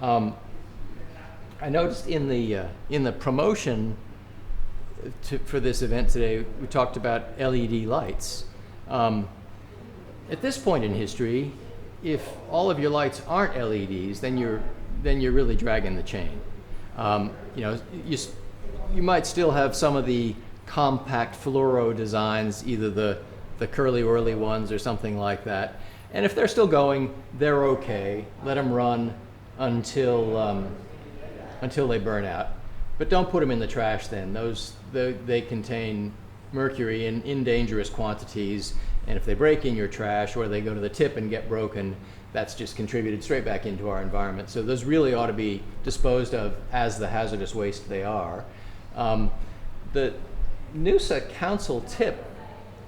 Um, I noticed in the promotion for this event today, we talked about LED lights. At this point in history, if all of your lights aren't LEDs, then you're really dragging the chain. You know, you might still have some of the compact fluoro designs, either the curly whirly ones or something like that. And if they're still going, they're okay. Let them run until they burn out. But don't put them in the trash then. They contain mercury in dangerous quantities, and if they break in your trash or they go to the tip and get broken, that's just contributed straight back into our environment. So those really ought to be disposed of as the hazardous waste they are. The Noosa Council tip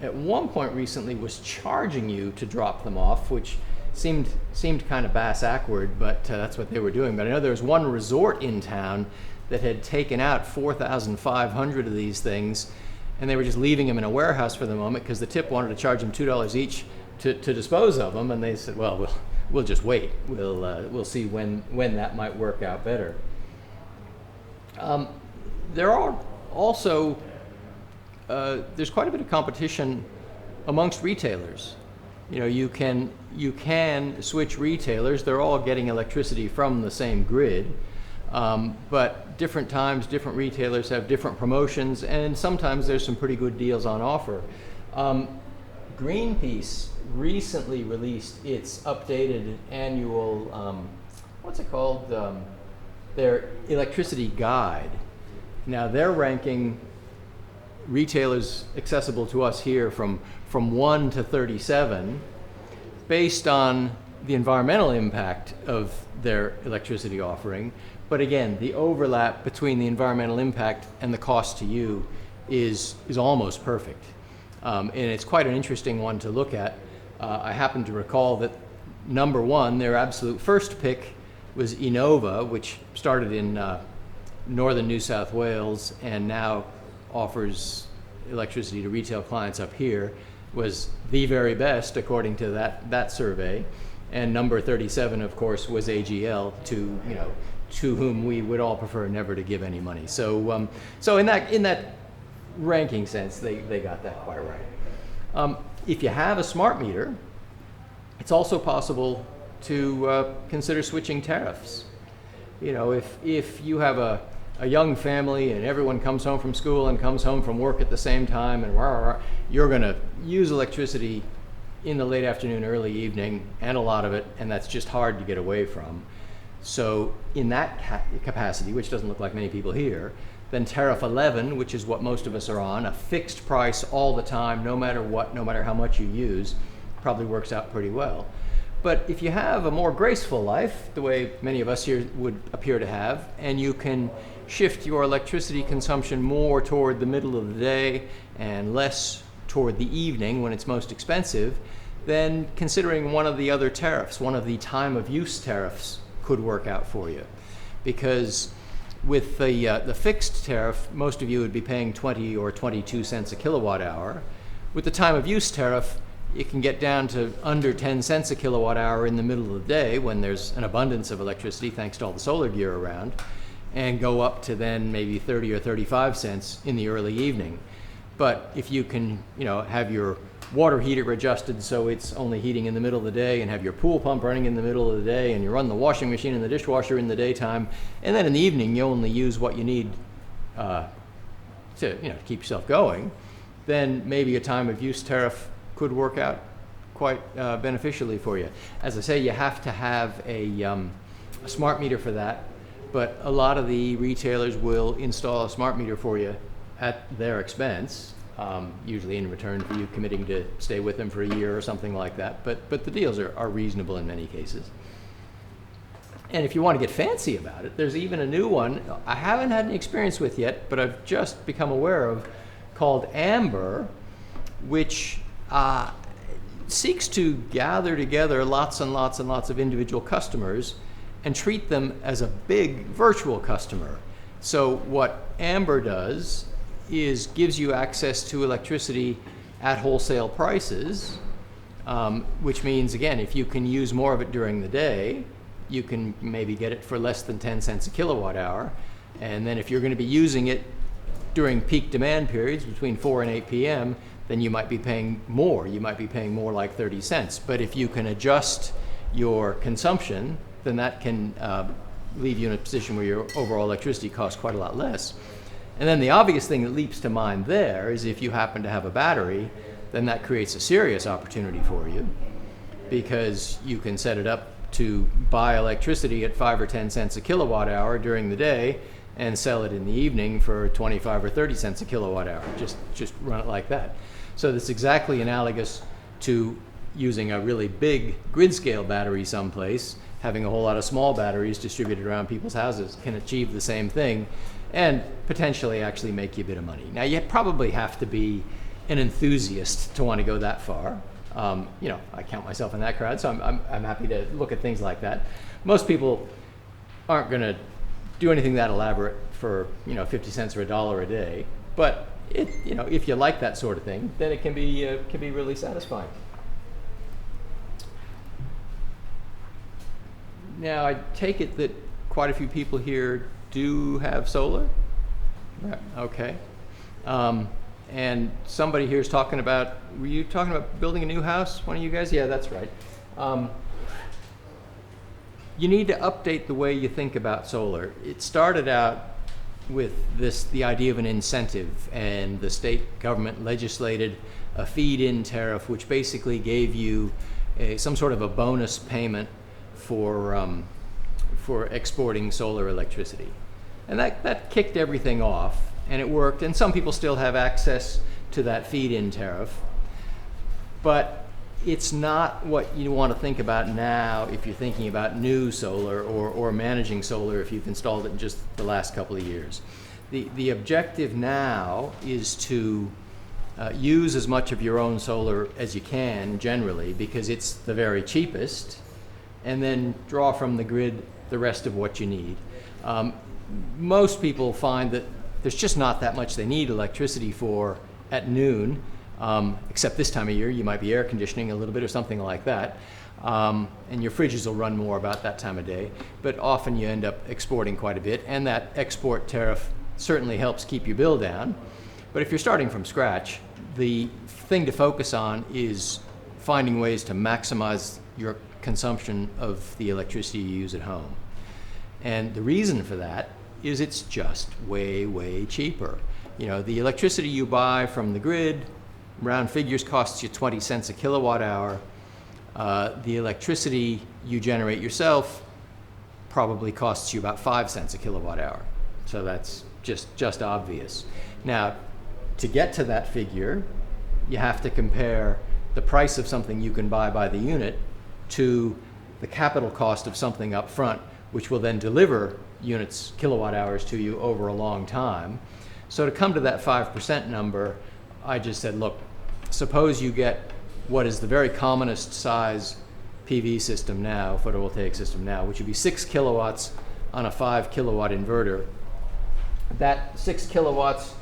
at one point recently was charging you to drop them off, which seemed kind of bass-ackward, but that's what they were doing. But I know there was one resort in town that had taken out 4,500 of these things, and they were just leaving them in a warehouse for the moment because the tip wanted to charge them $2 each to dispose of them, and they said, well, we'll just wait. We'll see when that might work out better. There are also there's quite a bit of competition amongst retailers. You know, you can switch retailers. They're all getting electricity from the same grid, but different times, different retailers have different promotions, and sometimes there's some pretty good deals on offer. Greenpeace recently released its updated annual, what's it called? Their electricity guide. Now they're ranking retailers accessible to us here from 1 to 37 based on the environmental impact of their electricity offering. But again, the overlap between the environmental impact and the cost to you is almost perfect. And it's quite an interesting one to look at. I happen to recall that number one, their absolute first pick was Enova, which started in northern New South Wales and now offers electricity to retail clients up here, was the very best according to that survey. And number 37, of course, was AGL, to whom we would all prefer never to give any money. So in that ranking sense, they got that quite right. If you have a smart meter, it's also possible to consider switching tariffs. You know, if you have a young family and everyone comes home from school and comes home from work at the same time, and you're going to use electricity in the late afternoon, early evening, and a lot of it, and that's just hard to get away from. So in that capacity, which doesn't look like many people here, then tariff 11, which is what most of us are on, a fixed price all the time, no matter what, no matter how much you use, probably works out pretty well. But if you have a more graceful life, the way many of us here would appear to have, and you can shift your electricity consumption more toward the middle of the day and less toward the evening when it's most expensive, then considering one of the other tariffs, one of the time of use tariffs, could work out for you. Because with the fixed tariff, most of you would be paying 20 or 22 cents a kilowatt hour. With the time of use tariff, it can get down to under 10 cents a kilowatt hour in the middle of the day when there's an abundance of electricity thanks to all the solar gear around, and go up to then maybe 30 or 35 cents in the early evening. But if you can, have your water heater adjusted so it's only heating in the middle of the day, and have your pool pump running in the middle of the day, and you run the washing machine and the dishwasher in the daytime, and then in the evening you only use what you need to keep yourself going, then maybe a time of use tariff could work out quite beneficially for you. As I say, you have to have a smart meter for that, but a lot of the retailers will install a smart meter for you at their expense, usually in return for you committing to stay with them for a year or something like that. But the deals are reasonable in many cases. And if you want to get fancy about it, there's even a new one I haven't had any experience with yet, but I've just become aware of, called Amber, which seeks to gather together lots and lots and lots of individual customers and treat them as a big virtual customer. So what Amber does is gives you access to electricity at wholesale prices, which means, again, if you can use more of it during the day, you can maybe get it for less than 10 cents a kilowatt hour. And then if you're going to be using it during peak demand periods between 4 and 8 p.m., then you might be paying more. You might be paying more like 30 cents. But if you can adjust your consumption, then that can leave you in a position where your overall electricity costs quite a lot less. And then the obvious thing that leaps to mind there is if you happen to have a battery, then that creates a serious opportunity for you, because you can set it up to buy electricity at 5 or 10 cents a kilowatt hour during the day and sell it in the evening for 25 or 30 cents a kilowatt hour. Just run it like that. So that's exactly analogous to using a really big grid scale battery someplace. Having a whole lot of small batteries distributed around people's houses can achieve the same thing and potentially actually make you a bit of money. Now, you probably have to be an enthusiast to want to go that far. I count myself in that crowd, so I'm happy to look at things like that. Most people aren't going to do anything that elaborate for 50 cents or $1 a day, but if you like that sort of thing, then it can be really satisfying. Now, I take it that quite a few people here do have solar? Right. Okay. And somebody here is talking about, were you talking about building a new house? One of you guys? Yeah, that's right. You need to update the way you think about solar. It started out with the idea of an incentive, and the state government legislated a feed-in tariff, which basically gave you some sort of a bonus payment for exporting solar electricity. And that kicked everything off, and it worked, and some people still have access to that feed-in tariff. But it's not what you want to think about now if you're thinking about new solar or managing solar if you've installed it in just the last couple of years. The objective now is to use as much of your own solar as you can generally, because it's the very cheapest, and then draw from the grid the rest of what you need. Most people find that there's just not that much they need electricity for at noon, except this time of year you might be air conditioning a little bit or something like that, and your fridges will run more about that time of day, but often you end up exporting quite a bit, and that export tariff certainly helps keep your bill down. But if you're starting from scratch, the thing to focus on is finding ways to maximize your consumption of the electricity you use at home. And the reason for that is it's just way, way cheaper. The electricity you buy from the grid, round figures, costs you 20 cents a kilowatt hour. The electricity you generate yourself probably costs you about 5 cents a kilowatt hour. So that's just obvious. Now, to get to that figure, you have to compare the price of something you can buy by the unit to the capital cost of something up front, which will then deliver units, kilowatt hours to you over a long time. So to come to that 5% number, I just said, look, suppose you get what is the very commonest size PV system now, photovoltaic system now, which would be 6 kilowatts on a 5 kilowatt inverter. That 6 kilowatts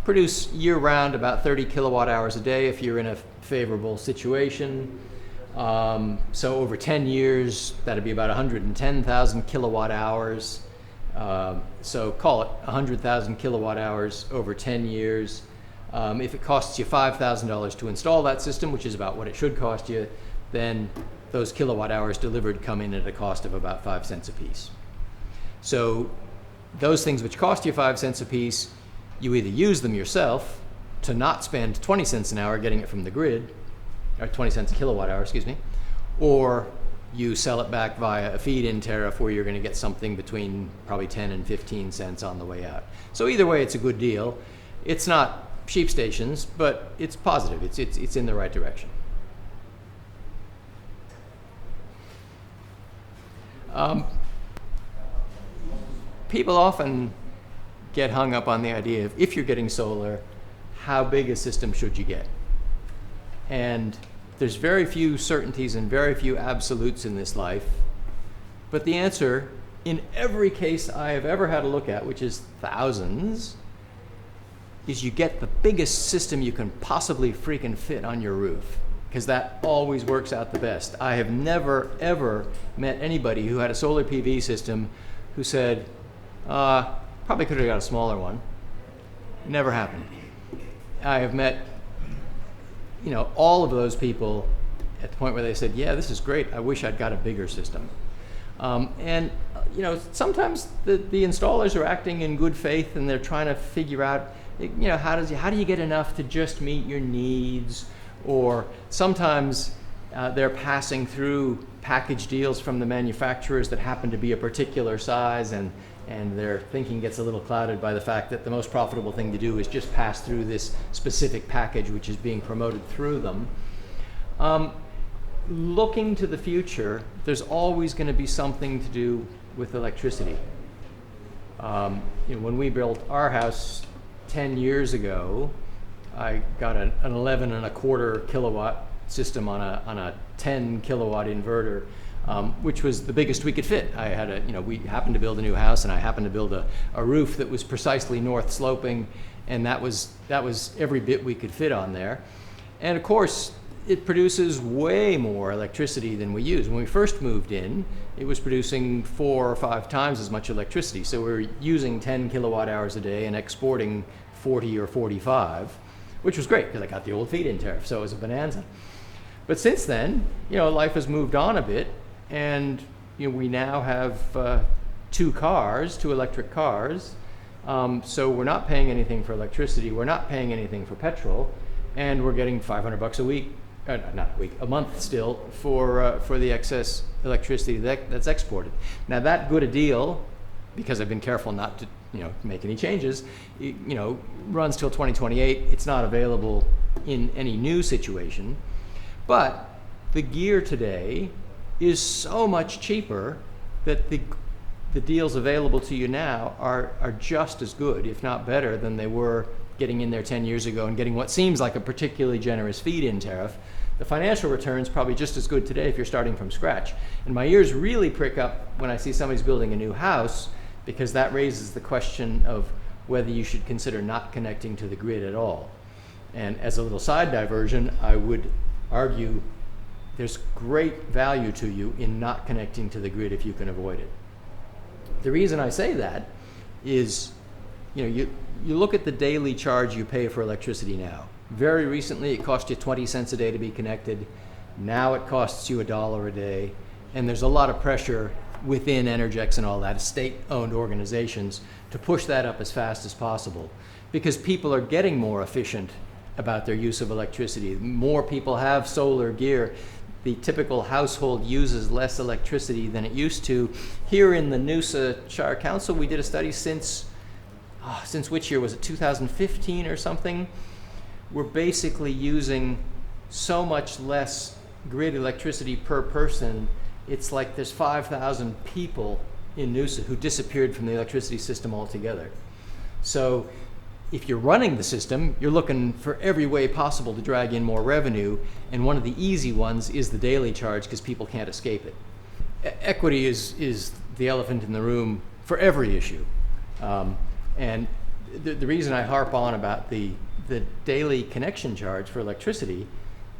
produce year-round about 30 kilowatt hours a day if you're in a favorable situation. So over 10 years, that'd be about 110,000 kilowatt hours. So call it 100,000 kilowatt hours over 10 years. If it costs you $5,000 to install that system, which is about what it should cost you, then those kilowatt hours delivered come in at a cost of about 5 cents a piece. So those things which cost you 5 cents a piece, you either use them yourself to not spend 20 cents an hour getting it from the grid, or 20 cents a kilowatt hour, excuse me, or you sell it back via a feed-in tariff where you're going to get something between probably 10 and 15 cents on the way out. So either way, it's a good deal. It's not sheep stations, but it's positive. It's in the right direction. People often get hung up on the idea of, if you're getting solar, how big a system should you get? And there's very few certainties and very few absolutes in this life. But the answer, in every case I have ever had a look at, which is thousands, is you get the biggest system you can possibly freaking fit on your roof. because that always works out the best. I have never, ever met anybody who had a solar PV system who said, probably could have got a smaller one. Never happened. I have met, all of those people at the point where they said, yeah, this is great. I wish I'd got a bigger system. Sometimes the installers are acting in good faith and they're trying to figure out, how do you get enough to just meet your needs? Or sometimes they're passing through package deals from the manufacturers that happen to be a particular size, and their thinking gets a little clouded by the fact that the most profitable thing to do is just pass through this specific package which is being promoted through them. Looking to the future, there's always going to be something to do with electricity. When we built our house 10 years ago, I got an 11 and a quarter kilowatt system on a 10 kilowatt inverter, which was the biggest we could fit. I had we happened to build a new house, and I happened to build a roof that was precisely north sloping, and that was every bit we could fit on there. And of course, it produces way more electricity than we use. When we first moved in, it was producing 4 or 5 times as much electricity. So we were using 10 kilowatt hours a day and exporting 40 or 45, which was great because I got the old feed-in tariff, so it was a bonanza. But since then, life has moved on a bit, and we now have 2 electric cars. So we're not paying anything for electricity, we're not paying anything for petrol, and we're getting $500 a week. A month still for the excess electricity that's exported. Now that good a deal, because I've been careful not to make any changes, runs till 2028. It's not available in any new situation, but the gear today is so much cheaper that the deals available to you now are just as good, if not better, than they were getting in there 10 years ago and getting what seems like a particularly generous feed-in tariff. The financial return's probably just as good today if you're starting from scratch. And my ears really prick up when I see somebody's building a new house, because that raises the question of whether you should consider not connecting to the grid at all. And as a little side diversion, I would argue there's great value to you in not connecting to the grid if you can avoid it. The reason I say that is, you look at the daily charge you pay for electricity now. Very recently, it cost you 20 cents a day to be connected. Now it costs you $1 a day. And there's a lot of pressure within Energex and all that, state-owned organizations, to push that up as fast as possible, because people are getting more efficient about their use of electricity. More people have solar gear. The typical household uses less electricity than it used to. Here in the Noosa Shire Council, we did a study since which year was it, 2015 or something? We're basically using so much less grid electricity per person. It's like there's 5,000 people in Noosa who disappeared from the electricity system altogether. So if you're running the system, you're looking for every way possible to drag in more revenue, and one of the easy ones is the daily charge, because people can't escape it. Equity is the elephant in the room for every issue. And the reason I harp on about the daily connection charge for electricity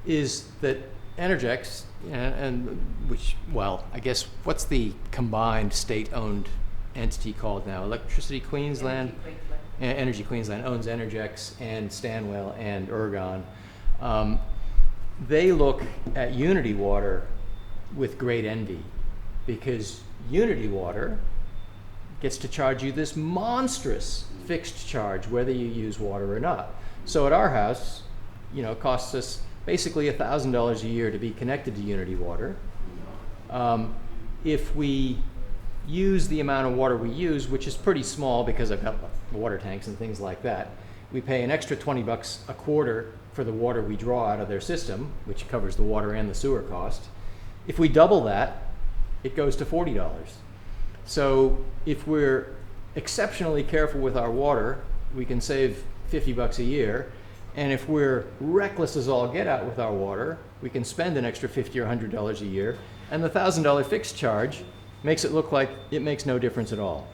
is that Energex, I guess, what's the combined state-owned entity called now? Electricity Queensland? Energy Queensland owns Energex and Stanwell and Ergon. They look at Unity Water with great envy, because Unity Water gets to charge you this monstrous fixed charge whether you use water or not. So at our house, it costs us basically $1,000 a year to be connected to Unity Water. If we use the amount of water we use, which is pretty small because I've got water tanks and things like that, we pay an extra $20 a quarter for the water we draw out of their system, which covers the water and the sewer cost. If we double that, it goes to $40. So if we're exceptionally careful with our water, we can save $50 a year. And if we're reckless as all get out with our water, we can spend an extra $50 or $100 a year. And the $1,000 fixed charge makes it look like it makes no difference at all.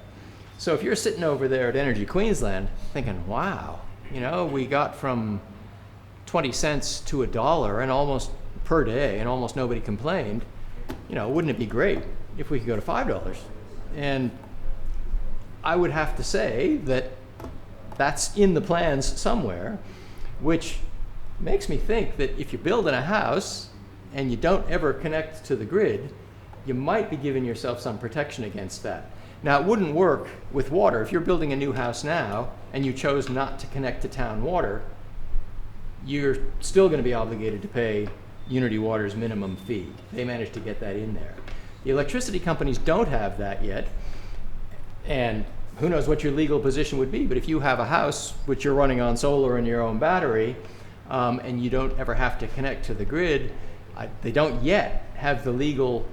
So if you're sitting over there at Energy Queensland thinking, wow, we got from 20 cents to $1 and almost per day and almost nobody complained, wouldn't it be great if we could go to $5? And I would have to say that that's in the plans somewhere, which makes me think that if you're building a house and you don't ever connect to the grid, you might be giving yourself some protection against that. Now, it wouldn't work with water. If you're building a new house now and you chose not to connect to town water, you're still going to be obligated to pay Unity Water's minimum fee. They managed to get that in there. The electricity companies don't have that yet, and who knows what your legal position would be, but if you have a house which you're running on solar and your own battery, and you don't ever have to connect to the grid, they don't yet have the legal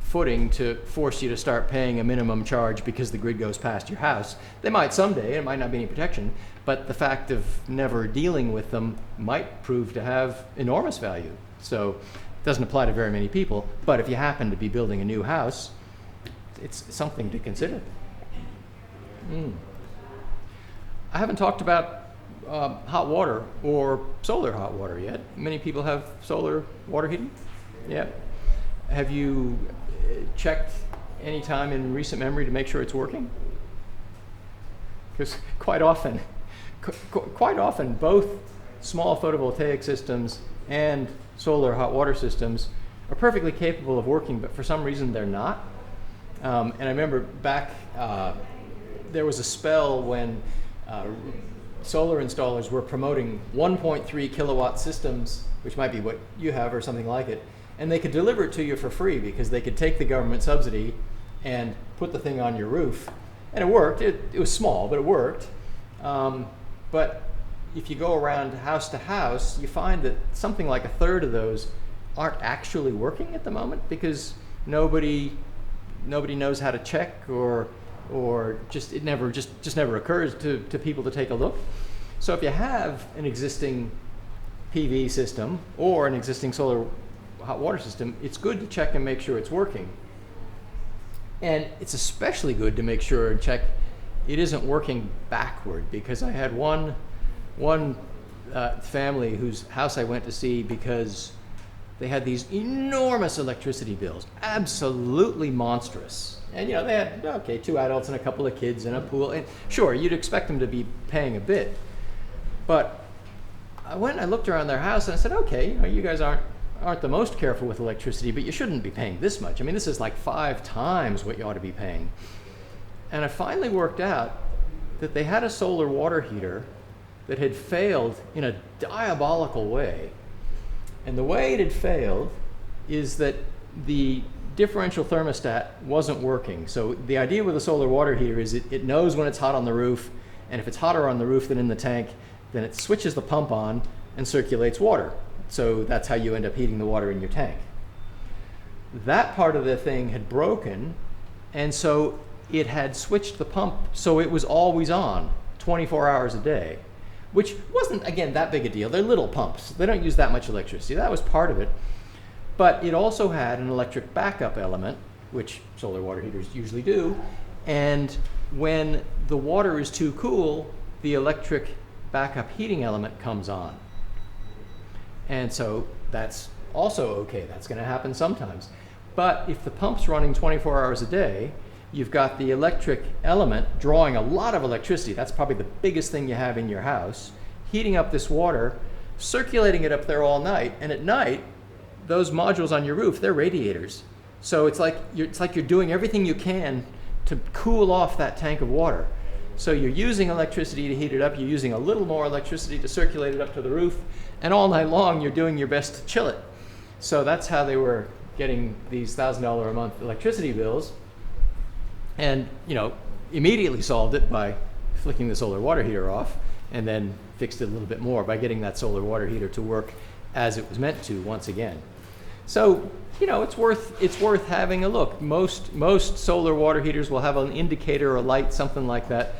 footing to force you to start paying a minimum charge because the grid goes past your house. They might someday, it might not be any protection, but the fact of never dealing with them might prove to have enormous value. So it doesn't apply to very many people, but if you happen to be building a new house, it's something to consider. I haven't talked about hot water or solar hot water yet. Many people have solar water heating. Yeah. Have you checked any time in recent memory to make sure it's working? Because quite often, both small photovoltaic systems and solar hot water systems are perfectly capable of working, but for some reason they're not. And I remember back, there was a spell when solar installers were promoting 1.3 kilowatt systems, which might be what you have or something like it, and they could deliver it to you for free because they could take the government subsidy and put the thing on your roof. And it worked. It was small, but it worked. But if you go around house to house, you find that something like a third of those aren't actually working at the moment because nobody knows how to check, or just it never occurs to people to take a look. So if you have an existing PV system or an existing solar hot water system, it's good to check and make sure it's working. And it's especially good to make sure and check it isn't working backward, because I had one family whose house I went to see because they had these enormous electricity bills, absolutely monstrous. And they had, 2 adults and a couple of kids and a pool. And sure, you'd expect them to be paying a bit. But I went and I looked around their house and I said, okay, you guys aren't the most careful with electricity, but you shouldn't be paying this much. I mean, this is like 5 times what you ought to be paying. And I finally worked out that they had a solar water heater that had failed in a diabolical way. And the way it had failed is that the differential thermostat wasn't working. So the idea with a solar water heater is it knows when it's hot on the roof, and if it's hotter on the roof than in the tank, then it switches the pump on and circulates water. So that's how you end up heating the water in your tank. That part of the thing had broken, and so it had switched the pump so it was always on 24 hours a day, which wasn't, again, that big a deal. They're little pumps. They don't use that much electricity. That was part of it. But it also had an electric backup element, which solar water heaters usually do. And when the water is too cool, the electric backup heating element comes on. And so that's also okay. That's going to happen sometimes. But if the pump's running 24 hours a day, you've got the electric element drawing a lot of electricity. That's probably the biggest thing you have in your house, heating up this water, circulating it up there all night. And at night, those modules on your roof, they're radiators. So it's like you're doing everything you can to cool off that tank of water. So you're using electricity to heat it up, you're using a little more electricity to circulate it up to the roof, and all night long you're doing your best to chill it. So that's how they were getting these $1,000 a month electricity bills, and immediately solved it by flicking the solar water heater off, and then fixed it a little bit more by getting that solar water heater to work as it was meant to once again. So it's worth having a look. Most solar water heaters will have an indicator, a light, something like that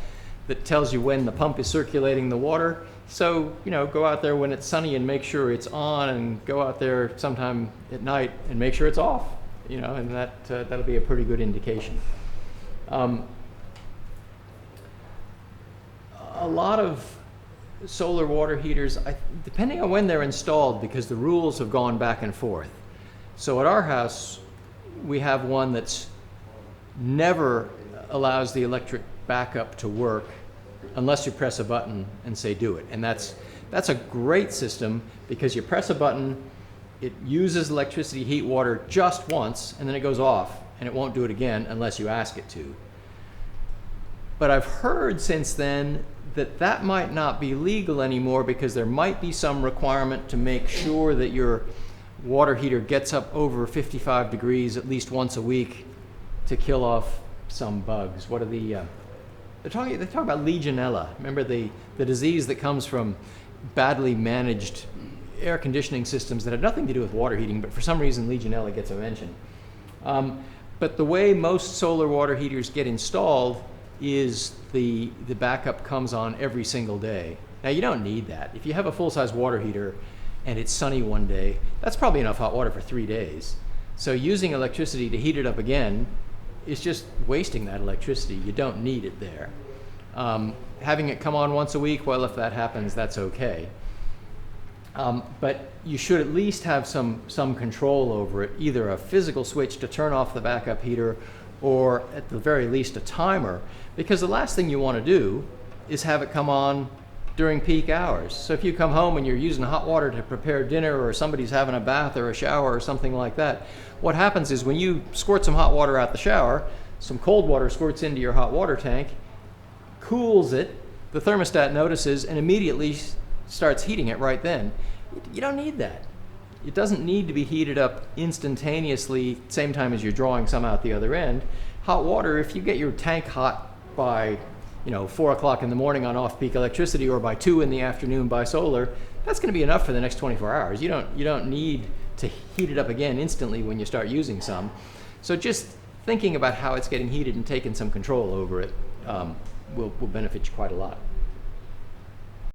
tells you when the pump is circulating the water. So go out there when it's sunny and make sure it's on, and go out there sometime at night and make sure it's off. And that'll be a pretty good indication. A lot of solar water heaters, depending on when they're installed, because the rules have gone back and forth. So at our house, we have one that's never allows the electric backup to work unless you press a button and say do it. And that's a great system, because you press a button, it uses electricity, heat water just once, and then it goes off, and it won't do it again unless you ask it to. But I've heard since then that that might not be legal anymore, because there might be some requirement to make sure that your water heater gets up over 55 degrees at least once a week to kill off some bugs. What are they talk about Legionella. Remember the disease that comes from badly managed air conditioning systems that had nothing to do with water heating, but for some reason Legionella gets a mention. But the way most solar water heaters get installed is the backup comes on every single day. Now you don't need that. If you have a full-size water heater and it's sunny one day, that's probably enough hot water for 3 days. So using electricity to heat it up again is just wasting that electricity. You don't need it there. Having it come on once a week, well, if that happens, that's okay. But you should at least have some control over it, either a physical switch to turn off the backup heater, or at the very least a timer, because the last thing you want to do is have it come on during peak hours. So if you come home and you're using hot water to prepare dinner, or somebody's having a bath or a shower or something like that, what happens is when you squirt some hot water out the shower, some cold water squirts into your hot water tank, cools it, the thermostat notices, and immediately starts heating it right then. You don't need that. It doesn't need to be heated up instantaneously, same time as you're drawing some out the other end. Hot water, if you get your tank hot by 4 o'clock in the morning on off-peak electricity, or by 2 in the afternoon by solar, that's going to be enough for the next 24 hours. You don't need to heat it up again instantly when you start using some. So just thinking about how it's getting heated and taking some control over it will benefit you quite a lot.